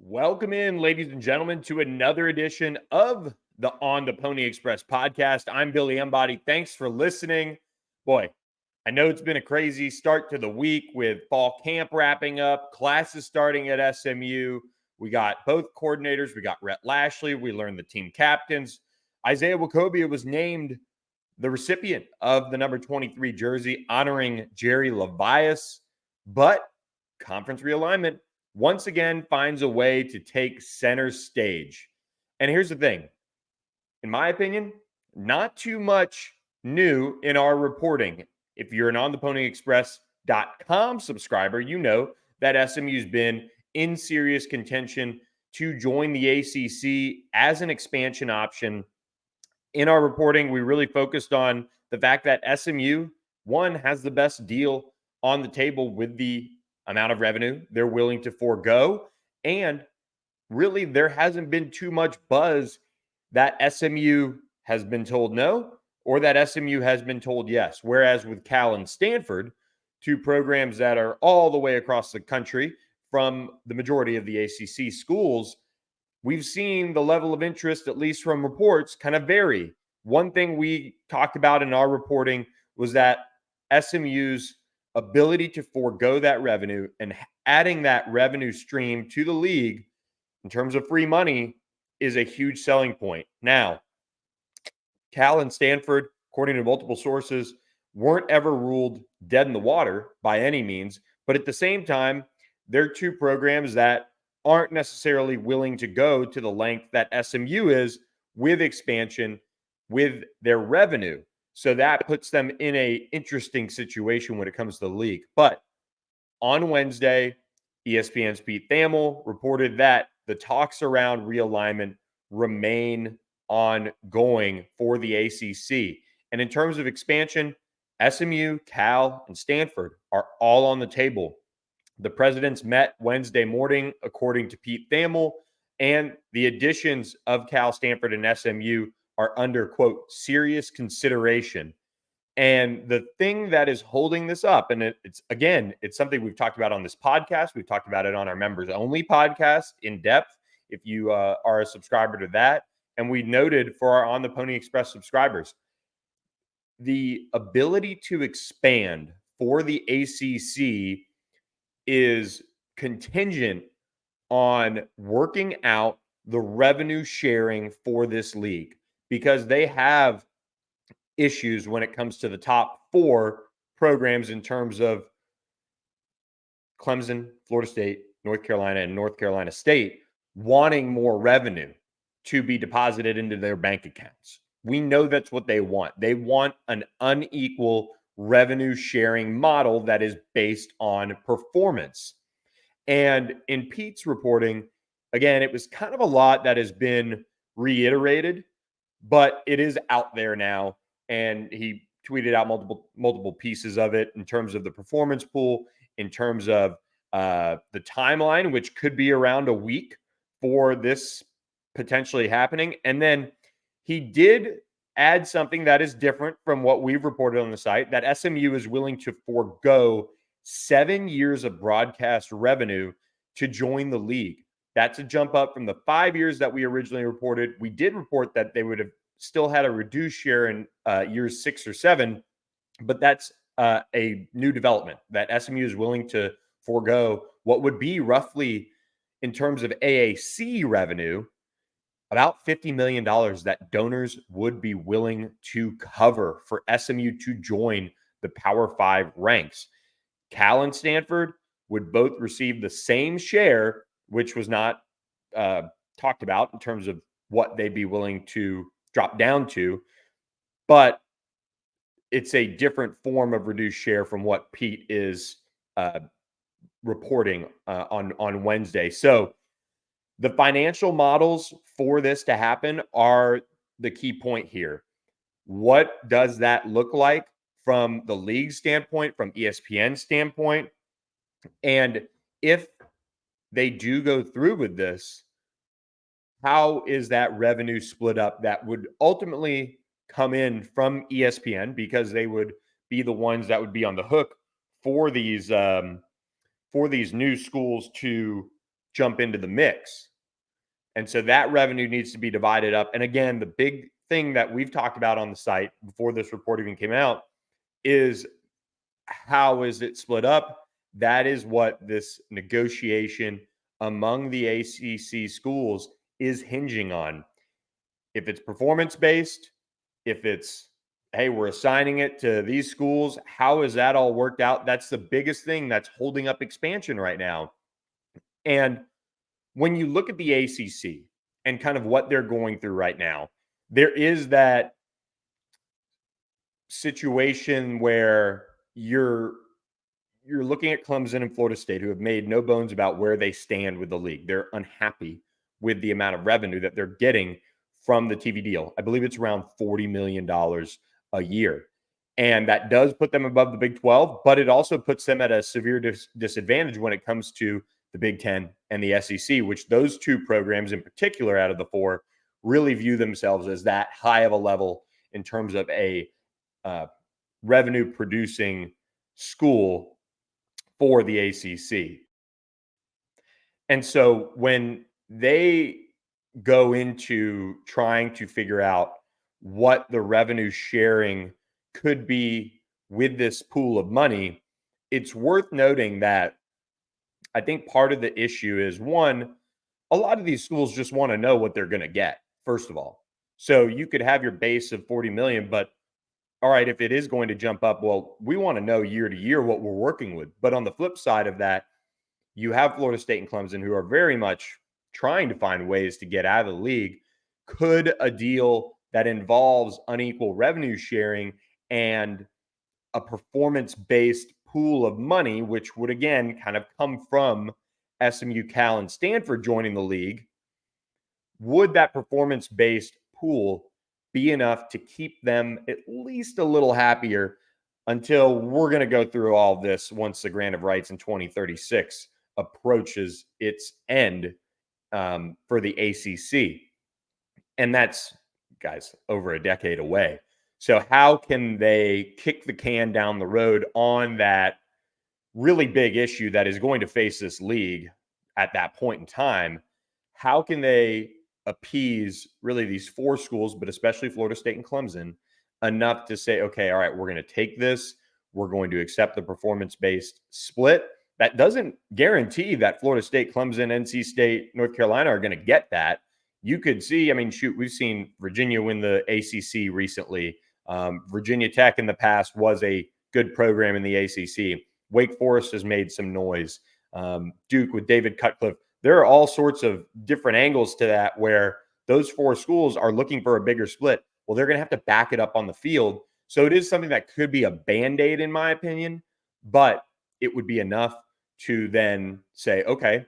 Welcome in, ladies and gentlemen, to another edition of the On the Pony Express podcast. I'm Billy Embody. Thanks for listening. Boy, I know it's been a crazy start to the week with fall camp wrapping up, classes starting at SMU. We got both coordinators. We got Rhett Lashley. We learned the team captains. Isaiah Wacobia was named the recipient of the number 23 jersey, honoring Jerry Levias. But conference realignment once again finds a way to take center stage. And here's the thing, in my opinion, not too much new in our reporting. If you're an ontheponyexpress.com subscriber, you know that SMU's been in serious contention to join the ACC as an expansion option. In our reporting, we really focused on the fact that SMU, one, has the best deal on the table with the amount of revenue they're willing to forego. And really, there hasn't been too much buzz that SMU has been told no or that SMU has been told yes. Whereas with Cal and Stanford, two programs that are all the way across the country from the majority of the ACC schools, we've seen the level of interest, at least from reports, kind of vary. One thing we talked about in our reporting was that SMU's ability to forego that revenue and adding that revenue stream to the league in terms of free money is a huge selling point. Now, Cal and Stanford, according to multiple sources, weren't ever ruled dead in the water by any means. But at the same time, they're two programs that aren't necessarily willing to go to the length that SMU is with expansion, with their revenue. So that puts them in a interesting situation when it comes to the league. But on Wednesday, ESPN's Pete Thamel reported that the talks around realignment remain ongoing for the ACC. And in terms of expansion, SMU, Cal, and Stanford are all on the table. The presidents met Wednesday morning, according to Pete Thamel, and the additions of Cal, Stanford, and SMU are under, quote, serious consideration. And the thing that is holding this up, and it's something we've talked about on this podcast. We've talked about it on our members only podcast in depth. If you are a subscriber to that, and we noted for our On the Pony Express subscribers, the ability to expand for the ACC is contingent on working out the revenue sharing for this league, because they have issues when it comes to the top four programs in terms of Clemson, Florida State, North Carolina, and North Carolina State wanting more revenue to be deposited into their bank accounts. We know that's what they want. They want an unequal revenue sharing model that is based on performance. And in Pete's reporting, again, it was kind of a lot that has been reiterated, but it is out there now. And he tweeted out multiple pieces of it in terms of the performance pool, in terms of the timeline, which could be around a week for this potentially happening. And then he did add something that is different from what we've reported on the site, that SMU is willing to forego 7 years of broadcast revenue to join the league. That's a jump up from the 5 years that we originally reported. We did report that they would have still had a reduced share in years 6 or 7, but that's a new development that SMU is willing to forego what would be roughly, in terms of AAC revenue, about $50 million that donors would be willing to cover for SMU to join the Power 5 ranks. Cal and Stanford would both receive the same share, which was not talked about in terms of what they'd be willing to drop down to, but it's a different form of reduced share from what Pete is reporting on Wednesday. So the financial models for this to happen are the key point here. What does that look like from the league standpoint, from ESPN standpoint? And if they do go through with this, how is that revenue split up that would ultimately come in from ESPN, because they would be the ones that would be on the hook for these new schools to jump into the mix. And so that revenue needs to be divided up. And again, the big thing that we've talked about on the site before this report even came out is how is it split up? That is what this negotiation among the ACC schools is hinging on. If it's performance based, if it's, hey, we're assigning it to these schools, how is that all worked out? That's the biggest thing that's holding up expansion right now. And when you look at the ACC and kind of what they're going through right now, there is that situation where you're looking at Clemson and Florida State, who have made no bones about where they stand with the league. They're unhappy with the amount of revenue that they're getting from the TV deal. I believe it's around $40 million a year. And that does put them above the Big 12, but it also puts them at a severe disadvantage when it comes to the Big 10 and the SEC, which those two programs in particular out of the four really view themselves as that high of a level in terms of a revenue producing school for the ACC. And so when they go into trying to figure out what the revenue sharing could be with this pool of money, it's worth noting that I think part of the issue is, one, a lot of these schools just want to know what they're going to get, first of all. So you could have your base of 40 million, but all right, if it is going to jump up, well, we want to know year to year what we're working with. But on the flip side of that, you have Florida State and Clemson who are very much trying to find ways to get out of the league. Could a deal that involves unequal revenue sharing and a performance-based pool of money, which would again kind of come from SMU, Cal, and Stanford joining the league, would that performance-based pool be enough to keep them at least a little happier until we're going to go through all this once the grant of rights in 2036 approaches its end for the ACC? And that's, guys, over a decade away. So how can they kick the can down the road on that really big issue that is going to face this league at that point in time? How can they appease really these four schools, but especially Florida State and Clemson, enough to say, okay, all right, we're going to take this. We're going to accept the performance-based split. That doesn't guarantee that Florida State, Clemson, NC State, North Carolina are going to get that. You could see, I mean, shoot, we've seen Virginia win the ACC recently. Virginia Tech in the past was a good program in the ACC. Wake Forest has made some noise. Duke with David Cutcliffe. There are all sorts of different angles to that where those four schools are looking for a bigger split. Well, they're going to have to back it up on the field. So it is something that could be a Band-Aid, in my opinion, but it would be enough to then say, okay,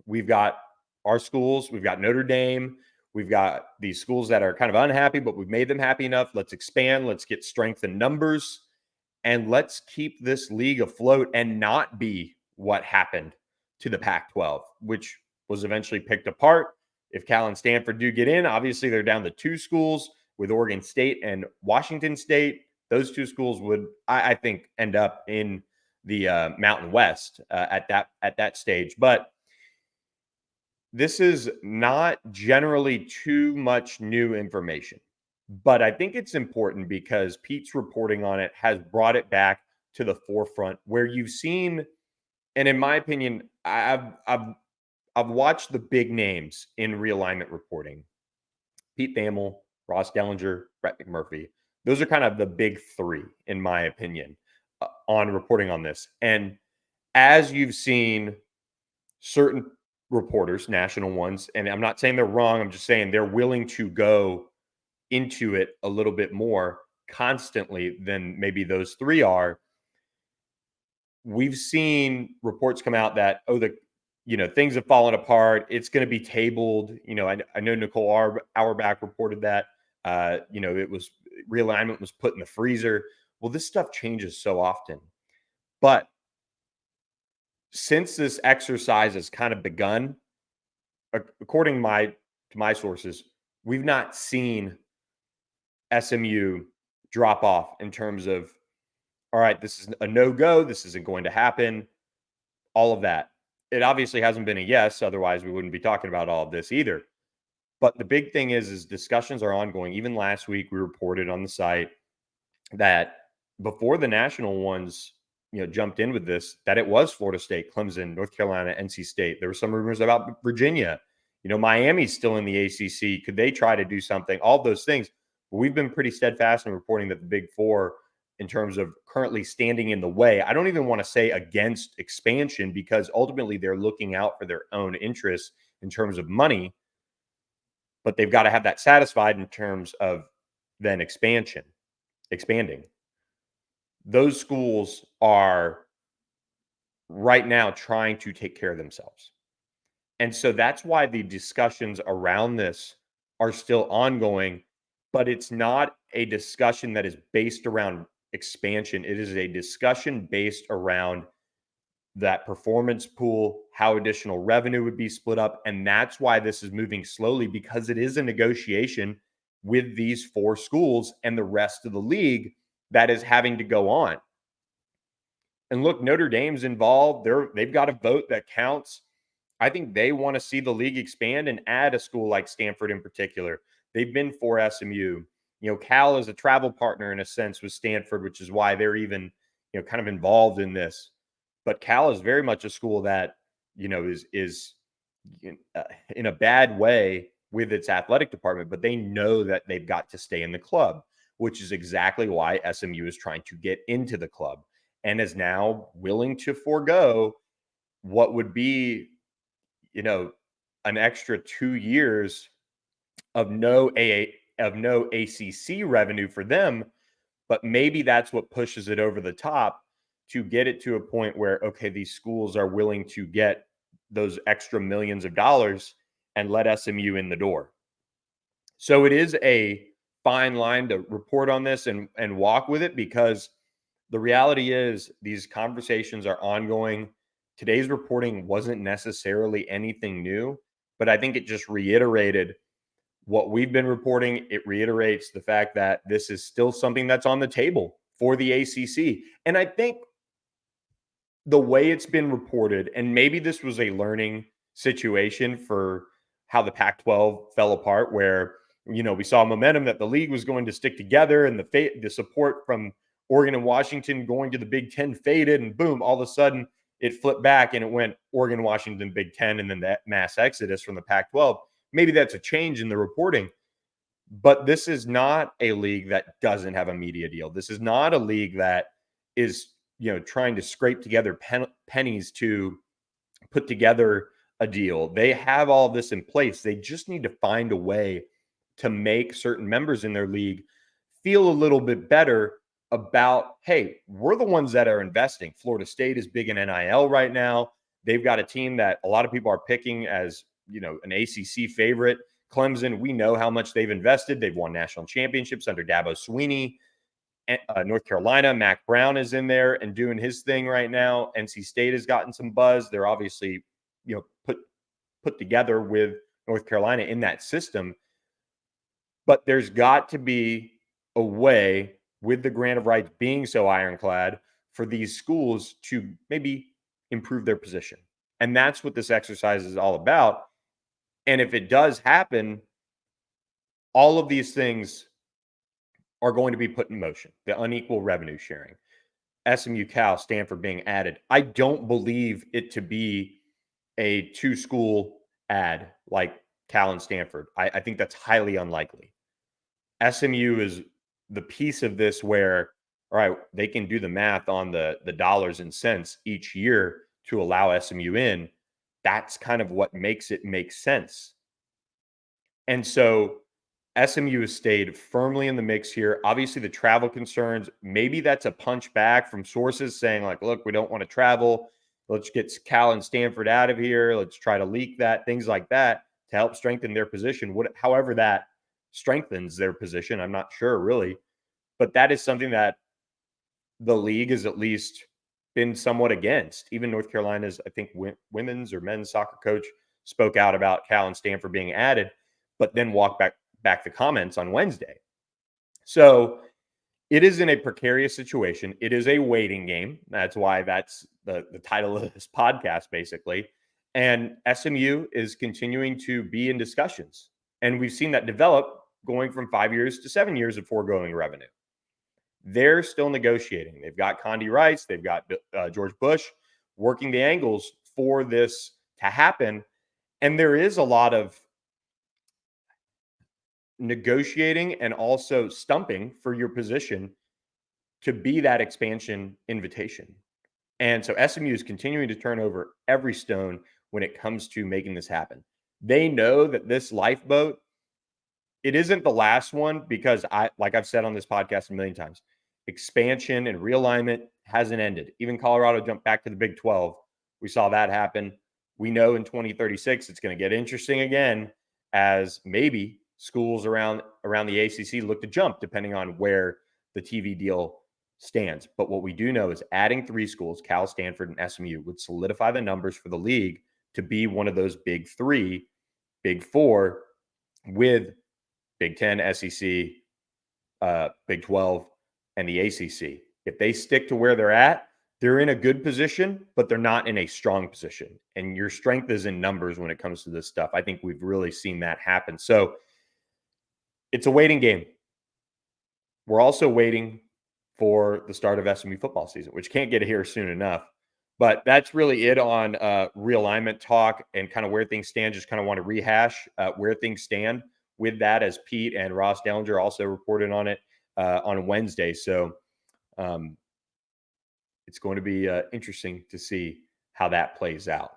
we've got our schools, we've got Notre Dame, we've got these schools that are kind of unhappy, but we've made them happy enough. Let's expand, let's get strength in numbers, and let's keep this league afloat and not be what happened to the Pac-12, which was eventually picked apart. If Cal and Stanford do get in, obviously they're down to two schools with Oregon State and Washington State. Those two schools would, I think, end up in the Mountain West at that stage. But this is not generally too much new information. But I think it's important because Pete's reporting on it has brought it back to the forefront where you've seen, and in my opinion, I've watched the big names in realignment reporting. Pete Thamel, Ross Dellinger, Brett McMurphy. Those are kind of the big three, in my opinion, on reporting on this. And as you've seen certain reporters, national ones, and I'm not saying they're wrong, I'm just saying they're willing to go into it a little bit more constantly than maybe those three are. We've seen reports come out that, things have fallen apart. It's going to be tabled. I know Nicole Auerbach reported that, it was realignment was put in the freezer. Well, this stuff changes so often. But since this exercise has kind of begun, according to my sources, we've not seen SMU drop off in terms of, all right, this is a no-go. This isn't going to happen. All of that. it obviously hasn't been a yes. Otherwise, we wouldn't be talking about all of this either. But the big thing is discussions are ongoing. Even last week, we reported on the site that before the national ones, jumped in with this, that it was Florida State, Clemson, North Carolina, NC State. There were some rumors about Virginia. Miami's still in the ACC. Could they try to do something? All of those things. But we've been pretty steadfast in reporting that the Big Four, in terms of currently standing in the way, I don't even want to say against expansion, because ultimately they're looking out for their own interests in terms of money, but they've got to have that satisfied in terms of then expanding. Those schools are right now trying to take care of themselves. And so that's why the discussions around this are still ongoing, but it's not a discussion that is based around expansion. It is a discussion based around that performance pool, how additional revenue would be split up. And that's why this is moving slowly, because it is a negotiation with these 4 schools and the rest of the league that is having to go on. And look, Notre Dame's involved. They've got a vote that counts. I think they want to see the league expand and add a school like Stanford in particular. They've been for SMU. Cal is a travel partner in a sense with Stanford, which is why they're even, kind of involved in this. But Cal is very much a school that, is in a bad way with its athletic department, but they know that they've got to stay in the club, which is exactly why SMU is trying to get into the club and is now willing to forego what would be, an extra 2 years of no ACC revenue for them. But maybe that's what pushes it over the top to get it to a point where, okay, these schools are willing to get those extra millions of dollars and let SMU in the door. So it is a fine line to report on this and walk with it, because the reality is these conversations are ongoing. Today's reporting wasn't necessarily anything new, but I think it just reiterated what we've been reporting. It reiterates the fact that this is still something that's on the table for the ACC. And I think the way it's been reported, and maybe this was a learning situation for how the Pac-12 fell apart, where, we saw momentum that the league was going to stick together, and the support from Oregon and Washington going to the Big Ten faded, and boom, all of a sudden it flipped back and it went Oregon, Washington, Big Ten, and then that mass exodus from the Pac-12. Maybe that's a change in the reporting, but this is not a league that doesn't have a media deal. This is not a league that is, trying to scrape together pennies to put together a deal. They have all this in place. They just need to find a way to make certain members in their league feel a little bit better about, hey, we're the ones that are investing. Florida State is big in NIL right now. They've got a team that a lot of people are picking as, an ACC favorite. Clemson, we know how much they've invested. They've won national championships under Dabo Swinney. North Carolina, Mac Brown is in there and doing his thing right now. NC State has gotten some buzz. They're obviously, put together with North Carolina in that system. But there's got to be a way, with the grant of rights being so ironclad, for these schools to maybe improve their position. And that's what this exercise is all about. And if it does happen, all of these things are going to be put in motion. The unequal revenue sharing, SMU, Cal, Stanford being added. I don't believe it to be a 2-school add like Cal and Stanford. I think that's highly unlikely. SMU is the piece of this where, all right, they can do the math on the dollars and cents each year to allow SMU in. That's kind of what makes it make sense. And so SMU has stayed firmly in the mix here. Obviously, the travel concerns, maybe that's a punch back from sources saying, like, look, we don't want to travel. Let's get Cal and Stanford out of here. Let's try to leak that, things like that, to help strengthen their position. However that strengthens their position, I'm not sure really. But that is something that the league has at least been somewhat against. Even North Carolina's, I think, women's or men's soccer coach spoke out about Cal and Stanford being added, but then walked back the comments on Wednesday. So it is in a precarious situation. It is a waiting game. That's why that's the title of this podcast, basically. And SMU is continuing to be in discussions. And we've seen that develop going from 5 years to 7 years of foregoing revenue. They're still negotiating. They've got Condi Rice, they've got George Bush working the angles for this to happen. And there is a lot of negotiating and also stumping for your position to be that expansion invitation. And so SMU is continuing to turn over every stone when it comes to making this happen. They know that this lifeboat, it isn't the last one because like I've said on this podcast a million times, expansion and realignment hasn't ended. Even Colorado jumped back to the Big 12. We saw that happen. We know in 2036 it's going to get interesting again as maybe schools around the ACC look to jump depending on where the TV deal stands. But what we do know is adding 3 schools, Cal, Stanford, and SMU, would solidify the numbers for the league to be one of those big 3, big 4 with Big 10, SEC, Big 12, and the ACC. If they stick to where they're at, they're in a good position, but they're not in a strong position. And your strength is in numbers when it comes to this stuff. I think we've really seen that happen. So it's a waiting game. We're also waiting for the start of SMU football season, which can't get here soon enough. But that's really it on realignment talk and kind of where things stand. Just kind of want to rehash where things stand with that, as Pete and Ross Dellinger also reported on it on Wednesday. So it's going to be interesting to see how that plays out.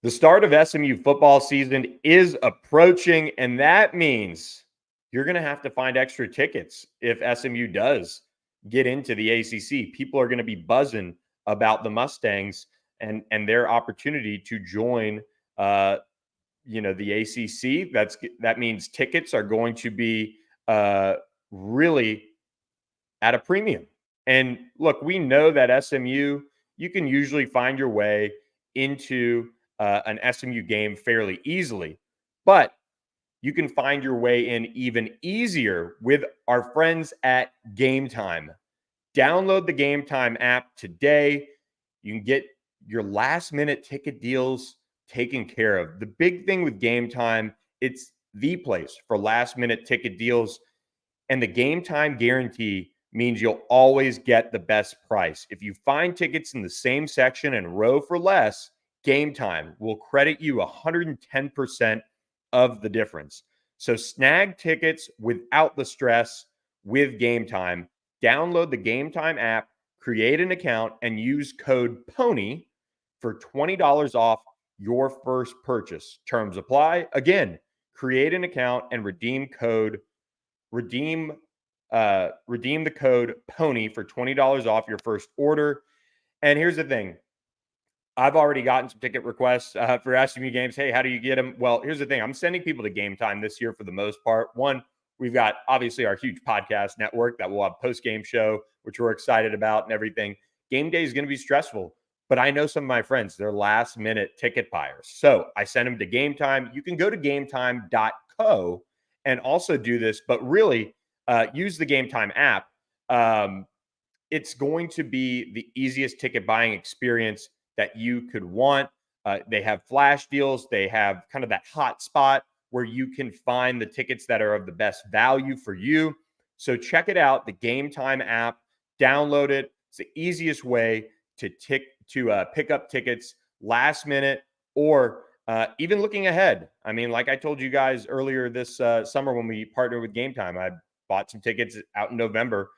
The start of SMU football season is approaching, and that means you're going to have to find extra tickets if SMU does get into the ACC. People are going to be buzzing about the Mustangs and their opportunity to join the ACC. That means tickets are going to be really at a premium. And look, we know that SMU, you can usually find your way into an SMU game fairly easily, but you can find your way in even easier with our friends at GameTime. Download the GameTime app today. You can get your last minute ticket deals taken care of. The big thing with GameTime, it's the place for last minute ticket deals. And the GameTime guarantee means you'll always get the best price. If you find tickets in the same section and row for less, GameTime will credit you 110% of the difference. So snag tickets without the stress with GameTime. Download the GameTime app, create an account, and use code PONY for $20 off your first purchase. Terms apply. Again, create an account and redeem the code PONY for $20 off your first order. And here's the thing. I've already gotten some ticket requests for SMU games. Hey, how do you get them? Well, here's the thing. I'm sending people to GameTime this year for the most part. One, we've got obviously our huge podcast network that will have post-game show, which we're excited about and everything. Game day is going to be stressful, but I know some of my friends, they're last-minute ticket buyers. So I send them to GameTime. You can go to gametime.co and also do this, but really use the GameTime app. It's going to be the easiest ticket buying experience that you could want. They have flash deals. They have kind of that hot spot where you can find the tickets that are of the best value for you. So check it out, the GameTime app. Download it. It's the easiest way to pick up tickets last minute or even looking ahead. I mean, like I told you guys earlier this summer when we partnered with GameTime, I bought some tickets out in November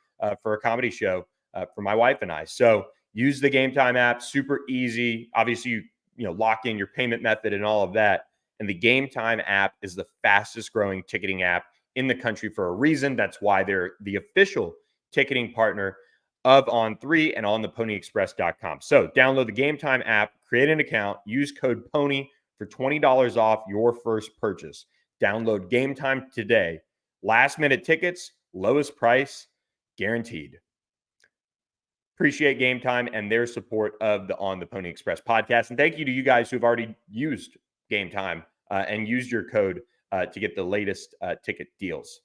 for a comedy show for my wife and I. So use the GameTime app, super easy. Obviously, you lock in your payment method and all of that. And the GameTime app is the fastest growing ticketing app in the country for a reason. That's why they're the official ticketing partner of On3 and on the ponyexpress.com. So download the GameTime app, create an account, use code PONY for $20 off your first purchase. Download GameTime today. Last minute tickets, lowest price, guaranteed. Appreciate GameTime and their support of the On the Pony Express podcast. And thank you to you guys who've already used GameTime and used your code to get the latest ticket deals.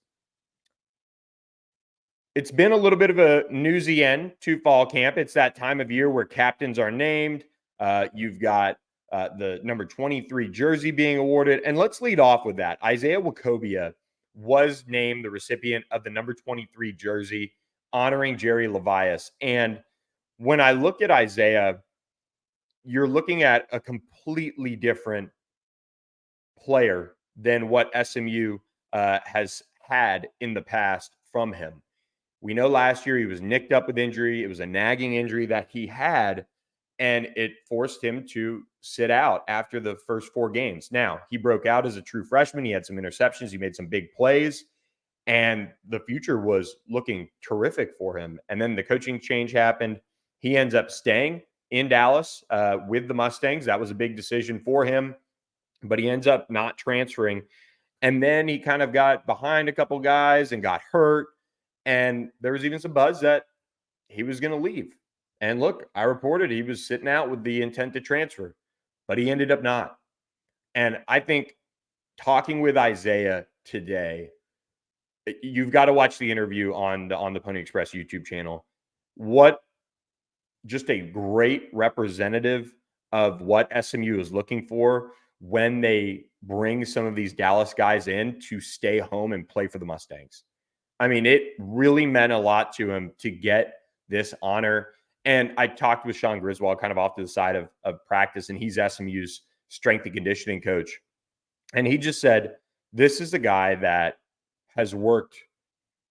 It's been a little bit of a newsy end to fall camp. It's that time of year where captains are named. You've got the number 23 jersey being awarded. And let's lead off with that. Isaiah Wacobia was named the recipient of the number 23 jersey, honoring Jerry Levias. And when I look at Isaiah, you're looking at a completely different player than what SMU has had in the past from him. We know last year he was nicked up with injury. It was a nagging injury that he had, and it forced him to sit out after the first 4 games. Now, he broke out as a true freshman. He had some interceptions. He made some big plays, and the future was looking terrific for him. And then the coaching change happened. He ends up staying in Dallas with the Mustangs. That was a big decision for him, but he ends up not transferring. And then he kind of got behind a couple guys and got hurt. And there was even some buzz that he was going to leave. And look, I reported he was sitting out with the intent to transfer, but he ended up not. And I think talking with Isaiah today, you've got to watch the interview on the Pony Express YouTube channel. What just a great representative of what SMU is looking for when they bring some of these Dallas guys in to stay home and play for the Mustangs. I mean, it really meant a lot to him to get this honor. And I talked with Sean Griswold kind of off to the side of practice, and he's SMU's strength and conditioning coach. And he just said, this is a guy that has worked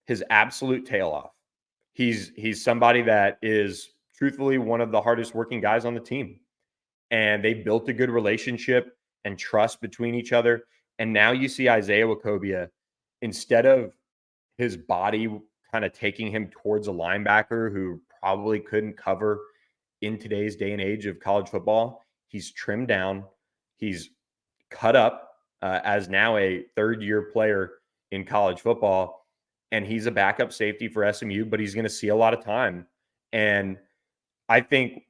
his absolute tail off. He's somebody that is truthfully one of the hardest working guys on the team. And they built a good relationship and trust between each other. And now you see Isaiah Wacobia, instead of his body kind of taking him towards a linebacker who probably couldn't cover in today's day and age of college football, he's trimmed down. He's cut up as now a third-year player in college football. And he's a backup safety for SMU, but he's going to see a lot of time. And I think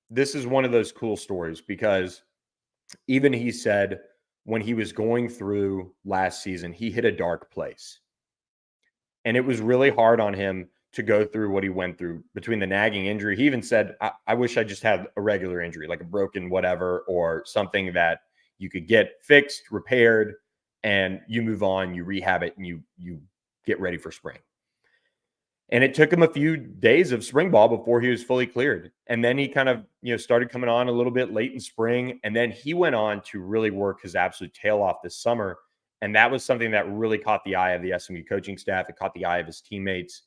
this is one of those cool stories because even he said when he was going through last season, he hit a dark place. And it was really hard on him to go through what he went through between the nagging injury. He even said, I wish I just had a regular injury, like a broken whatever, or something that you could get fixed, repaired, and you move on, you rehab it, and you get ready for spring. And it took him a few days of spring ball before he was fully cleared. And then he kind of, started coming on a little bit late in spring. And then he went on to really work his absolute tail off this summer. And that was something that really caught the eye of the SMU coaching staff. It caught the eye of his teammates.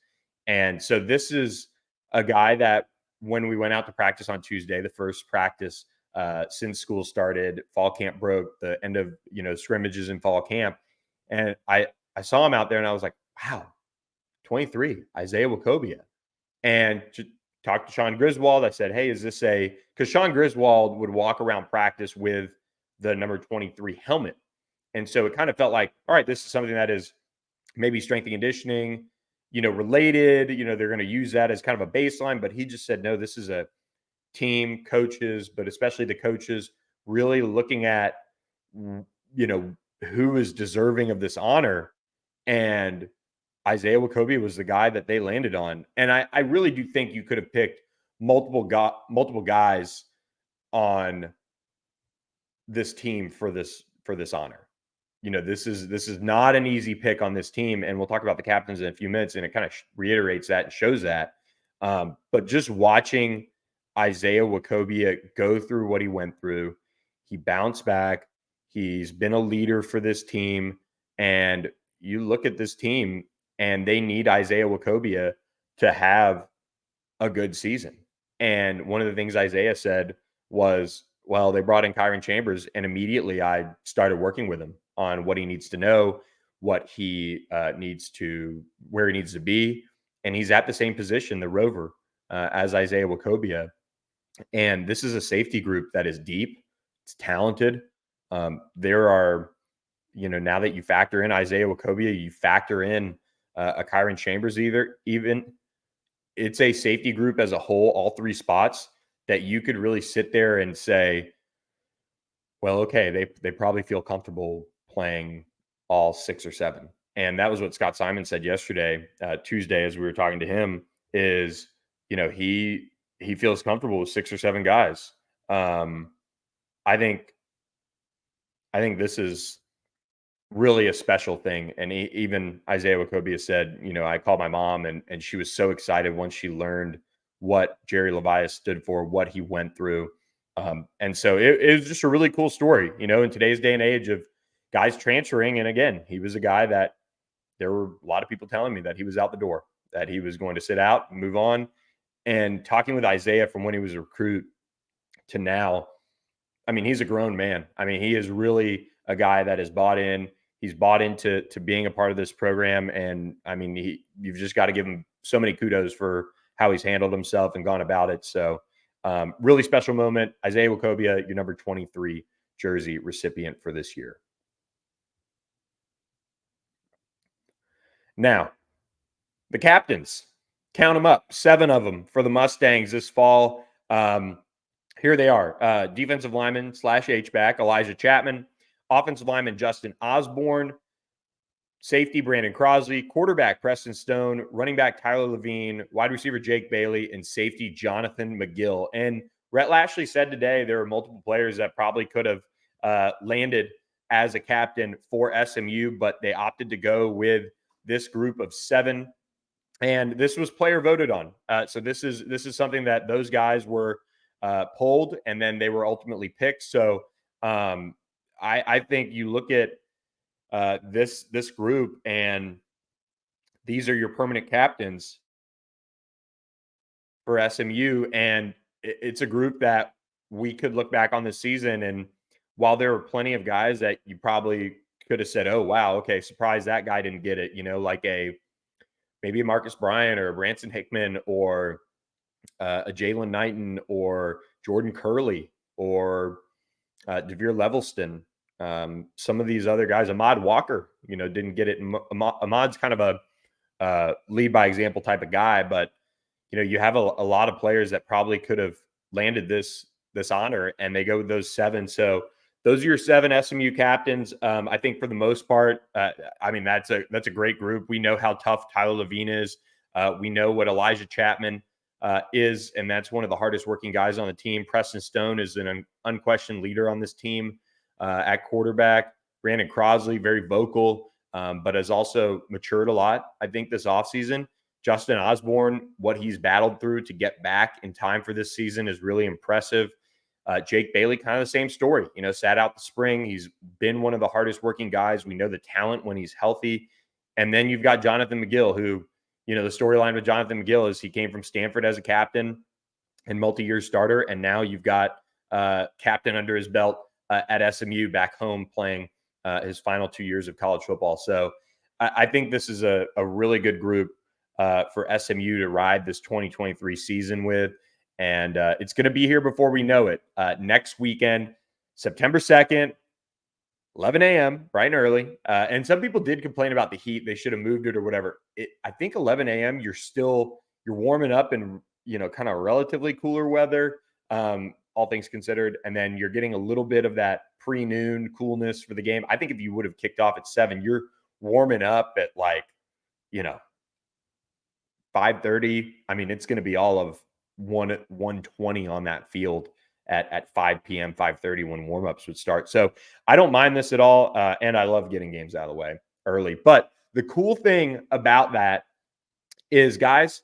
And so this is a guy that when we went out to practice on Tuesday, the first practice since school started, fall camp broke, the end of, scrimmages in fall camp. And I saw him out there and I was like, wow, 23, Isaiah Wacobia. And to talk to Sean Griswold, I said, hey, is this because Sean Griswold would walk around practice with the number 23 helmet. And so it kind of felt like, all right, this is something that is maybe strength and conditioning, related, they're going to use that as kind of a baseline. But he just said, no, this is a team, coaches, but especially the coaches really looking at, who is deserving of this honor. And Isaiah Wacobia was the guy that they landed on. And I really do think you could have picked multiple guys on this team for this honor. This is not an easy pick on this team. And we'll talk about the captains in a few minutes. And it kind of reiterates that and shows that. But just watching Isaiah Wacobia go through what he went through, he bounced back. He's been a leader for this team. And you look at this team, and they need Isaiah Wacobia to have a good season. And one of the things Isaiah said was, well, they brought in Kyron Chambers, and immediately I started working with him on what he needs to know, what he needs to, where he needs to be. And he's at the same position, the rover, as Isaiah Wacobia. And this is a safety group that is deep. It's talented. There are, now that you factor in Isaiah Wacobia, you factor in a Kyron Chambers even it's a safety group as a whole, all three spots that you could really sit there and say, well, okay, they probably feel comfortable playing all 6 or 7. And that was what Scott Simon said yesterday, Tuesday, as we were talking to him, is, he feels comfortable with 6 or 7 guys. I think this is really a special thing. And even Isaiah Wacobia said, I called my mom and she was so excited once she learned what Jerry Levias stood for, what he went through. And so it was just a really cool story, in today's day and age of guys transferring. And again, he was a guy that there were a lot of people telling me that he was out the door, that he was going to sit out and move on. And talking with Isaiah from when he was a recruit to now, I mean, he's a grown man. I mean, he is really a guy that is bought in. He's bought into being a part of this program. And I mean, you've just got to give him so many kudos for how he's handled himself and gone about it. So really special moment. Isaiah Wacobia, your number 23 jersey recipient for this year. Now, the captains, count them up, 7 of them for the Mustangs this fall. Here they are. Defensive lineman / H-back, Elijah Chapman. Offensive lineman, Justin Osborne. Safety, Brandon Crosley. Quarterback, Preston Stone. Running back, Tyler Levine. Wide receiver, Jake Bailey. And safety, Jonathan McGill. And Rhett Lashley said today there were multiple players that probably could have landed as a captain for SMU, but they opted to go with this group of 7. And this was player voted on. So this is something that those guys were polled, and then they were ultimately picked. So I think you look at this group, and these are your permanent captains for SMU, and it's a group that we could look back on this season, and while there were plenty of guys that you probably could have said, "Oh wow, okay, surprised that guy didn't get it," like maybe a Marcus Bryant or a Branson Hickman or a Jalen Knighton or Jordan Curley or Devere Levelston. Some of these other guys, Ahmad Walker, didn't get it. Ahmad's kind of a lead by example type of guy, but you have a lot of players that probably could have landed this honor, and they go with those 7. So those are your 7 SMU captains. I think for the most part, I mean, that's a great group. We know how tough Tyler Levine is. We know what Elijah Chapman is, and that's one of the hardest working guys on the team. Preston Stone is an unquestioned leader on this team at quarterback. Brandon Crosley, very vocal, but has also matured a lot, I think, this offseason. Justin Osborne, what he's battled through to get back in time for this season is really impressive. Jake Bailey, kind of the same story, sat out the spring. He's been one of the hardest working guys. We know the talent when he's healthy. And then you've got Jonathan McGill, who, the storyline with Jonathan McGill is he came from Stanford as a captain and multi-year starter. And now you've got captain under his belt at SMU back home playing his final 2 years of college football. So I think this is a really good group for SMU to ride this 2023 season with. And it's going to be here before we know it. Next weekend, September 2nd, 11 a.m., bright and early. And some people did complain about the heat. They should have moved it or whatever. I think 11 a.m., you're warming up in, kind of relatively cooler weather, all things considered. And then you're getting a little bit of that pre-noon coolness for the game. I think if you would have kicked off at 7, you're warming up at 5:30. I mean, it's going to be all of 120 on that field at 5 p.m., 5:30 when warmups would start. So I don't mind this at all. And I love getting games out of the way early. But the cool thing about that is, guys,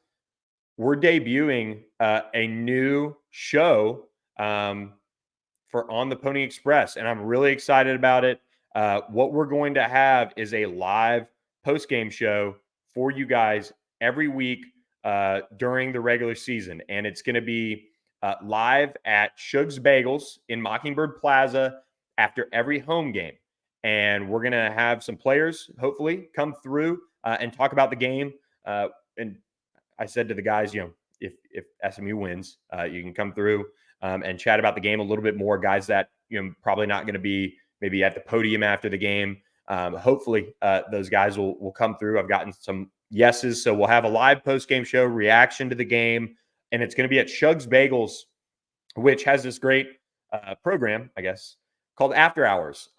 we're debuting a new show for On the Pony Express, and I'm really excited about it. What we're going to have is a live post-game show for you guys every week during the regular season. And it's going to be live at Shug's Bagels in Mockingbird Plaza after every home game. And we're going to have some players, hopefully, come through and talk about the game. And I said to the guys, if SMU wins, you can come through and chat about the game a little bit more. Guys that, probably not going to be maybe at the podium after the game. Hopefully those guys will come through. I've gotten some yeses. So we'll have a live post-game show reaction to the game, and it's going to be at Shug's Bagels, which has this great program, I guess, called After Hours.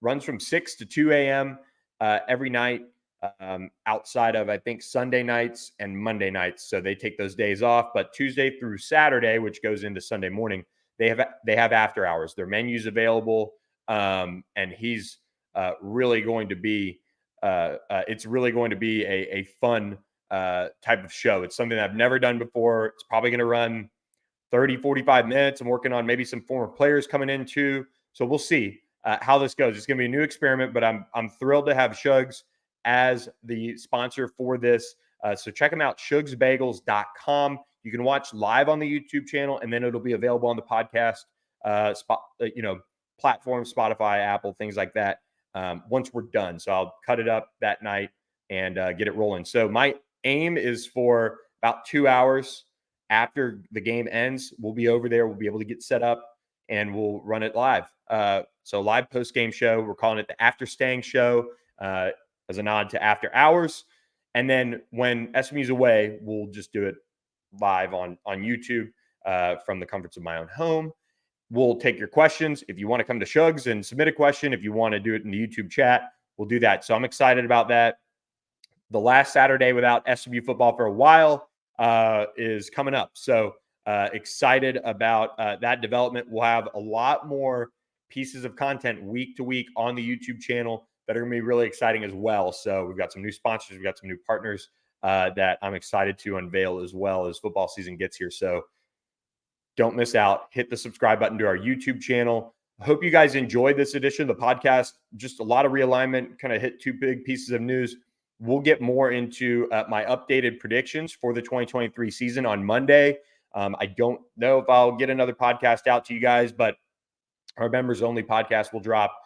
Runs from 6 to 2 a.m. Every night outside of, I think, Sunday nights and Monday nights. So they take those days off, but Tuesday through Saturday, which goes into Sunday morning, they have after hours. Their menu's available, and he's really going to be it's really going to be a fun type of show. It's something that I've never done before. It's probably going to run 30, 45 minutes. I'm working on maybe some former players coming in too. So we'll see how this goes. It's going to be a new experiment, but I'm thrilled to have Shugs as the sponsor for this. So check them out, shugsbagels.com. You can watch live on the YouTube channel, and then it'll be available on the podcast platforms, Spotify, Apple, things like that, once we're done. So I'll cut it up that night and get it rolling. So my aim is for about 2 hours after the game ends. We'll be over there. We'll be able to get set up, and we'll run it live. So live post-game show. We're calling it the After Stang Show as a nod to after hours. And then when SMU's away, we'll just do it live on YouTube from the comforts of my own home. We'll take your questions. If you want to come to Shugs and submit a question, if you want to do it in the YouTube chat, we'll do that. So I'm excited about that. The last Saturday without SMU football for a while is coming up. So excited about that development. We'll have a lot more pieces of content week to week on the YouTube channel that are going to be really exciting as well. So we've got some new sponsors. We've got some new partners that I'm excited to unveil as well as football season gets here. So don't miss out. Hit the subscribe button to our YouTube channel. I hope you guys enjoyed this edition of the podcast. Just a lot of realignment, kind of hit two big pieces of news. We'll get more into my updated predictions for the 2023 season on Monday. I don't know if I'll get another podcast out to you guys, but our members only podcast will drop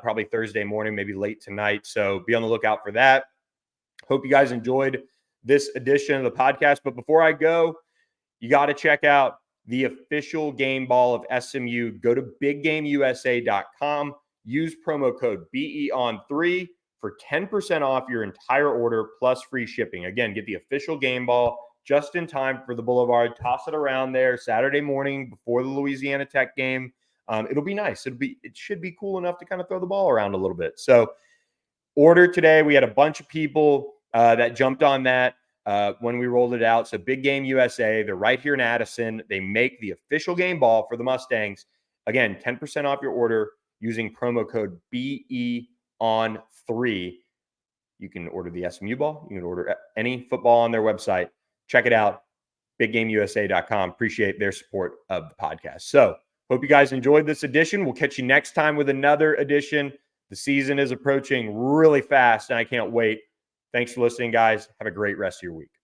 probably Thursday morning, maybe late tonight. So be on the lookout for that. Hope you guys enjoyed this edition of the podcast. But before I go, you got to check out the official game ball of SMU. Go to biggameusa.com. Use promo code BEON3 for 10% off your entire order plus free shipping. Again, get the official game ball just in time for the Boulevard. Toss it around there Saturday morning before the Louisiana Tech game. It'll be nice. It should be cool enough to kind of throw the ball around a little bit. So order today. We had a bunch of people that jumped on that when we rolled it out. So Big Game USA, they're right here in Addison. They make the official game ball for the Mustangs. Again, 10% off your order using promo code BEON3. You can order the SMU ball. You can order any football on their website. Check it out, biggameusa.com. Appreciate their support of the podcast. So hope you guys enjoyed this edition. We'll catch you next time with another edition. The season is approaching really fast, and I can't wait. Thanks for listening, guys. Have a great rest of your week.